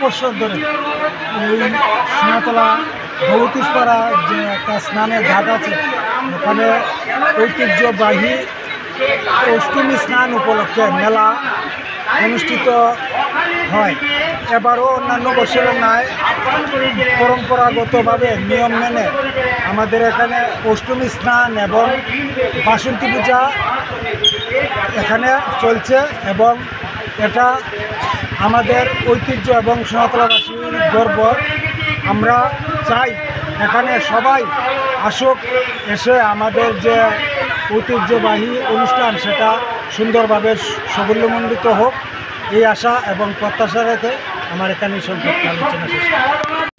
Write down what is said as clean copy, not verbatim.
বছর ধরে এই সোনাতলা ভগবতীপাড়া যে একটা স্নানের ঘাট আছে ওখানে ঐতিহ্যবাহী অষ্টমী স্নান উপলক্ষে মেলা অনুষ্ঠিত হয়। এবারও অন্যান্য বছরের ন্যায় পরম্পরাগতভাবে নিয়ম মেনে আমাদের এখানে অষ্টমী স্নান এবং বাসন্তী পূজা এখানে চলছে এবং এটা আমাদের ঐতিহ্য এবং সোনাতলাবাসীর গর্ব। আমরা চাই এখানে সবাই আসুক, এসে আমাদের যে ঐতিহ্যবাহী অনুষ্ঠান সেটা সুন্দরভাবে সাফল্যমণ্ডিত হোক, এই আশা এবং প্রত্যাশা রেখে আমার এখানে সংক্ষিপ্ত আলোচনা শেষ।